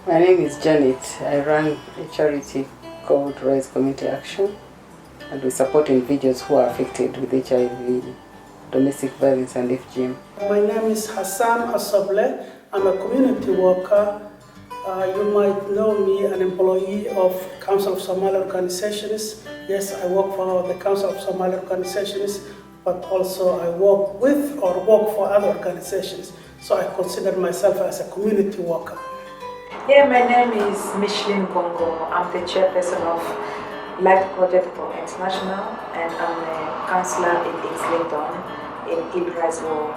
My name is Janet. I run a charity called Rise Community Action, and we support individuals who are affected with HIV, domestic violence, and FGM. My name is Hassan Asoble. I'm a community worker. You might know me, an employee of Council of Somali Organizations. Yes, I work for the Council of Somali Organizations, but also I work with or work for other organizations. So I consider myself as a community worker. Yeah, my name is Micheline Gongo. I'm the chairperson of Life Project for International, and I'm a counselor in Islington in Ilrazwo.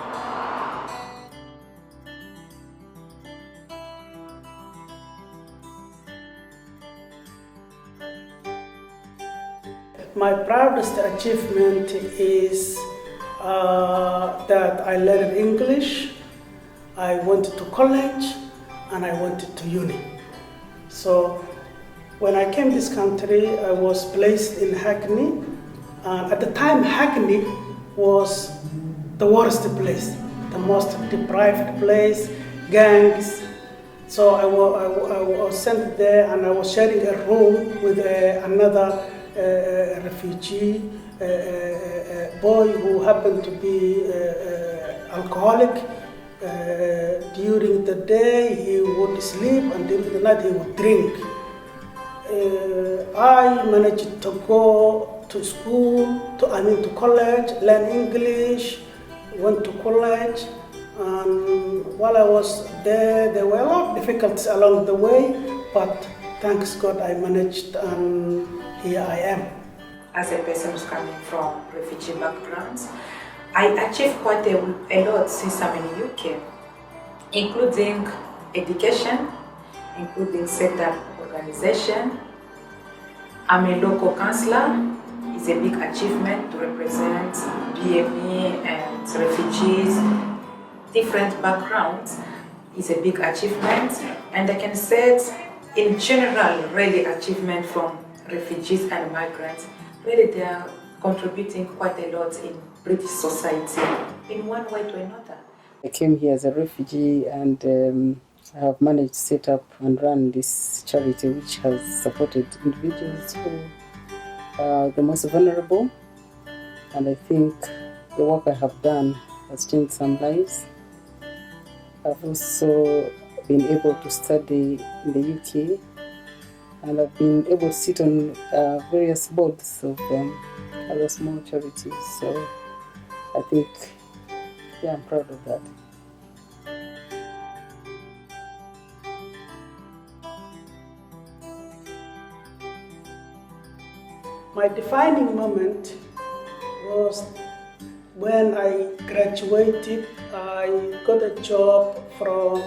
My proudest achievement is that I learned English, I went to college, and I went to uni. So when I came to this country, I was placed in Hackney. At the time, Hackney was the worst place, the most deprived place, gangs. So I was sent there, and I was sharing a room with another refugee boy who happened to be alcoholic. During the day he would sleep, and during the night he would drink. I managed to go to school, to college, learn English, went to college, and while I was there were a lot of difficulties along the way, but thanks God I managed, and here I am. As a person who's coming from refugee backgrounds, I achieved quite a lot since I'm in the UK, including education, including set-up organization. I'm a local councillor. It's a big achievement to represent BME and refugees, different backgrounds. It's a big achievement, and I can say in general, really achievement from refugees and migrants. Really, they are contributing quite a lot in British society in one way to another. I came here as a refugee, and I have managed to set up and run this charity which has supported individuals who are the most vulnerable. And I think the work I have done has changed some lives. I've also been able to study in the UK, and I've been able to sit on various boards of other small charities. So I think, yeah, I'm proud of that. My defining moment was when I graduated. I got a job from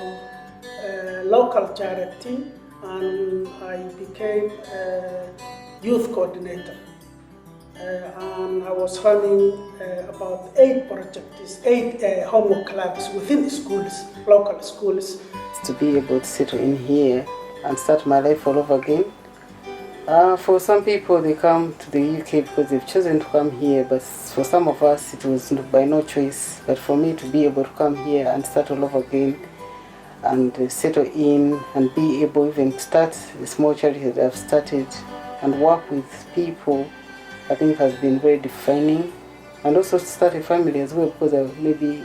a local charity, and I became a youth coordinator. And I was running about 8 projects, 8 homework clubs within schools, local schools. To be able to settle in here and start my life all over again. For some people, they come to the UK because they've chosen to come here, but for some of us, it was by no choice. But for me to be able to come here and start all over again, and settle in, and be able even to start a small charity that I've started and work with people, I think has been very defining. And also to start a family as well, because maybe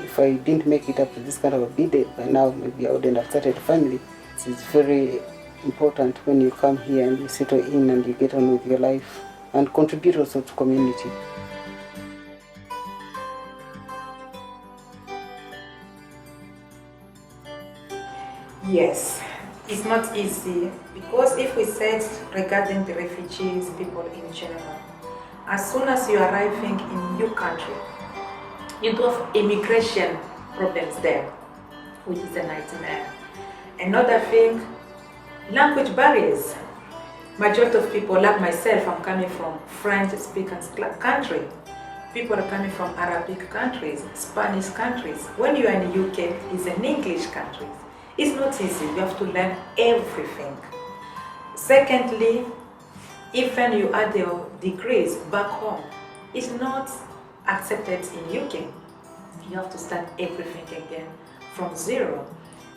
if I didn't make it up to this kind of a bid by now, maybe I wouldn't have started a family. It's very important when you come here and you settle in and you get on with your life and contribute also to community. Yes, it's not easy, because if we said regarding the refugees, people in general, as soon as you are arriving in new country, you do have immigration problems there, which is a nightmare. Another thing, language barriers. Majority of people, like myself, I'm coming from French-speaking country. People are coming from Arabic countries, Spanish countries. When you are in the UK, it's an English country. It's not easy. You have to learn everything. Secondly, even you add your degrees back home, it's not accepted in UK. You have to start everything again from zero.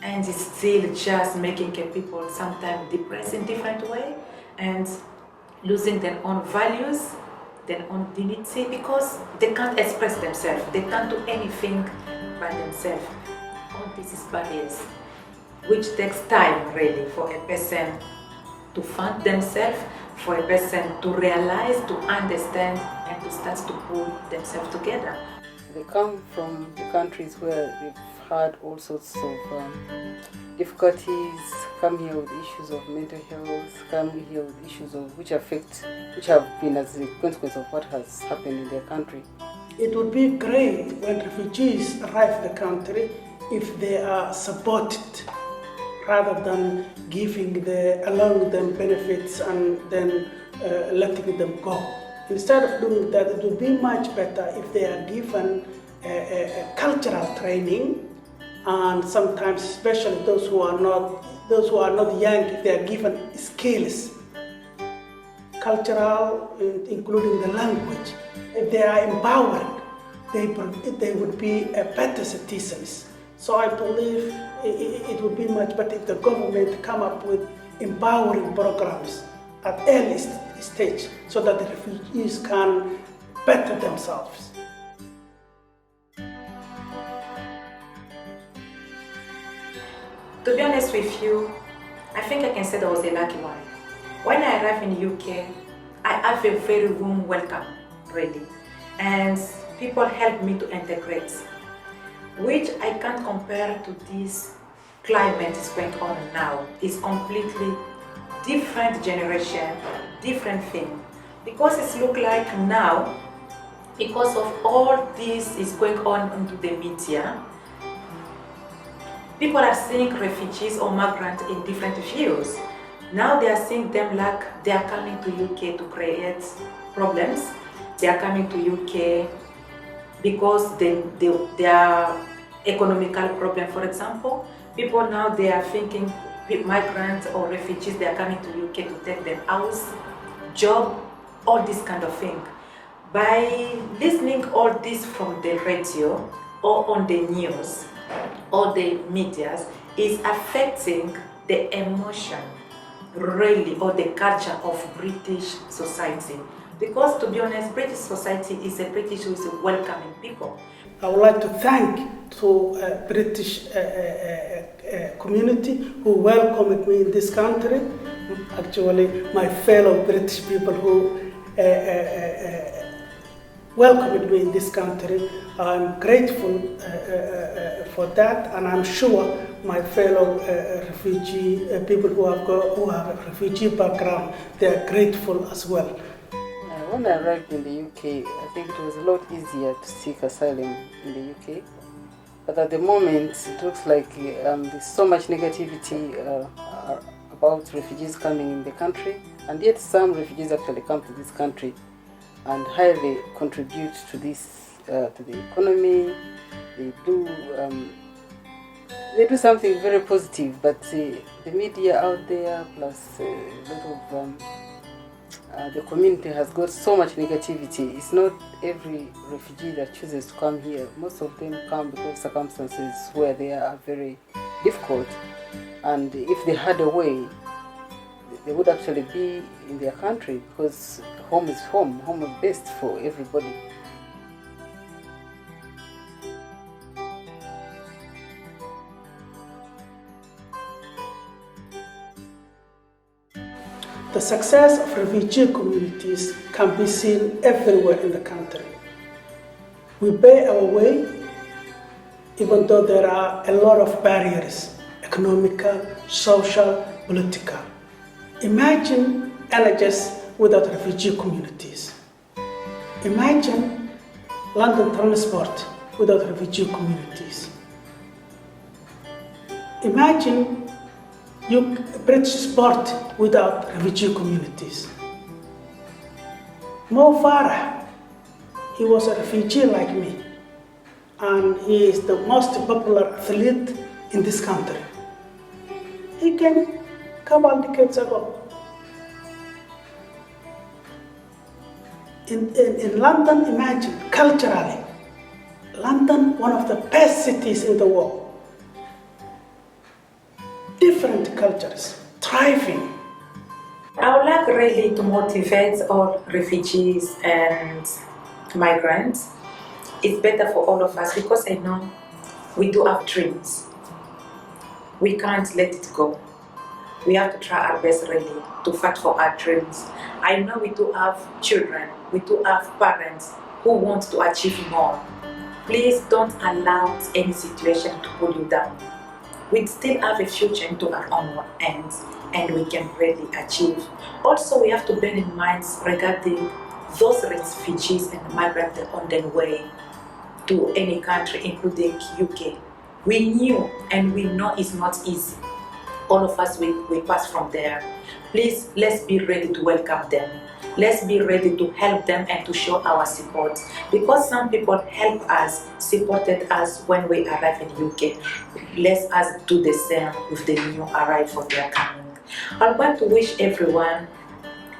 and it's still just making people sometimes depressed in different way and losing their own values, their own dignity, because they can't express themselves. They can't do anything by themselves. All this is barriers, which takes time really for a person to find themselves, for a person to realize, to understand, and to start to pull themselves together. They come from the countries where they've had all sorts of difficulties, come here with issues of mental health, come here with issues of which have been as a consequence of what has happened in their country. It would be great when refugees arrive in the country if they are supported rather than allowing them benefits and then letting them go. Instead of doing that, it would be much better if they are given a cultural training, and sometimes, especially those who are not young, if they are given skills, cultural, including the language. If they are empowered, they would be better citizens. So I believe it would be much better if the government come up with empowering programs at early stage so that the refugees can better themselves. To be honest with you, I think I can say that I was a lucky one. When I arrived in the UK, I have a very warm welcome, really. And people helped me to integrate, which I can't compare to this climate is going on now. It's completely different generation, different thing. Because it looks like now, because of all this is going on into the media, people are seeing refugees or migrants in different views. Now they are seeing them like they are coming to UK to create problems. They are coming to UK because they are economical problem, for example. People now they are thinking migrants or refugees, they are coming to UK to take their house, job, all this kind of thing. By listening all this from the radio or on the news or the medias, is affecting the emotion really or the culture of British society. Because to be honest, British society is a British who is welcoming people. I would like to thank to British community who welcomed me in this country. Actually, my fellow British people who welcomed me in this country. I'm grateful for that, and I'm sure my fellow refugee people who have a refugee background, they are grateful as well. When I arrived in the UK, I think it was a lot easier to seek asylum in the UK. But at the moment, it looks like there's so much negativity about refugees coming in the country, and yet some refugees actually come to this country and highly contribute to this, to the economy. They do something very positive, but the media out there, plus a lot of the community has got so much negativity. It's not every refugee that chooses to come here. Most of them come because circumstances where they are very difficult, and if they had a way, they would actually be in their country, because home is home. Home is best for everybody. The success of refugee communities can be seen everywhere in the country. We pay our way, even though there are a lot of barriers, economical, social, political. Imagine NHS without refugee communities. Imagine London transport without refugee communities. Imagine British sport without refugee communities. Mo Farah, he was a refugee like me, and he is the most popular athlete in this country. He came a couple of decades ago. In London, imagine, culturally, London, one of the best cities in the world. thriving. I would like really to motivate all refugees and migrants. It's better for all of us because I know we do have dreams. We can't let it go. We have to try our best really to fight for our dreams. I know we do have children, we do have parents who want to achieve more. Please don't allow any situation to pull you down. We still have a future into our own hands and we can really achieve. Also, we have to bear in mind regarding those refugees and migrants on their way to any country, including UK. We knew and we know it's not easy. All of us, we pass from there. Please, let's be ready to welcome them. Let's be ready to help them and to show our support. Because some people help us, supported us when we arrive in UK. Let us do the same with the new arrival they are coming. I want to wish everyone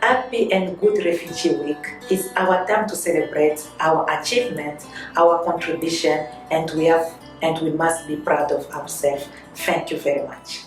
happy and good Refugee Week. It's our time to celebrate our achievement, our contribution, and we must be proud of ourselves. Thank you very much.